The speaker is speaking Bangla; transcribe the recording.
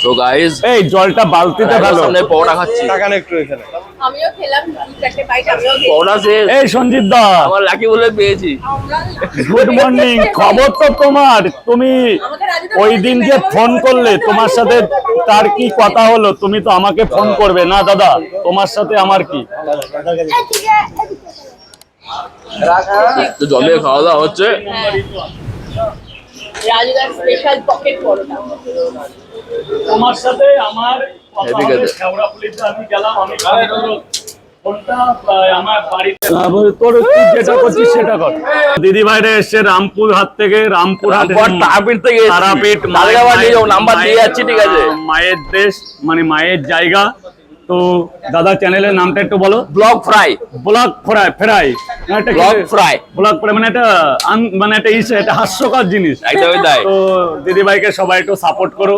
তো গাইস এই জলটা বালতিতে ফেলো। সামনে পরোটা খাচ্ছি। টাকান একটু এখানে। আমিও খেলাম চারটে বাইট আমিও পরোটা শেষ। এই সঞ্জিত দা, আমার লাকি বলে পেয়েছি। Good morning. খবর তো তোমার, তুমি ওই দিন যে ফোন করলে তোমার সাথে তার কি কথা হলো? তুমি তো আমাকে ফোন করবে না দাদা, তোমার সাথে আমার কি? তো জলে খাওয়া দাওয়া হচ্ছে। রাজুদার স্পেশাল পকেট পরোটা। তোমার সাথে আমার এদিকে দে। শেওড়াফুলিতে আমি গেলাম, আমি ফোনটা আমার বাড়িতে। তোর তুই যেটা করছিস সেটা কর। দিদি ভাইরা এসছে রামপুরহাট থেকে, রামপুরহাট তারাপীঠ থেকে এসেছি। তারাপীঠ মালিকাবাদ নিয়ে যাবো, নাম্বার দিয়ে যাচ্ছি, ঠিক আছে? মায়ের দেশ, মানে মায়ের জায়গা। তো দাদা চ্যানেলের নামটা একটু বলো। Blog fry. Blog fry fry blog fry. Blog fry মানে এটা হাস্যকর জিনিস। একদমই তাই। তো দিদি ভাইকে সবাই একটু সাপোর্ট করো।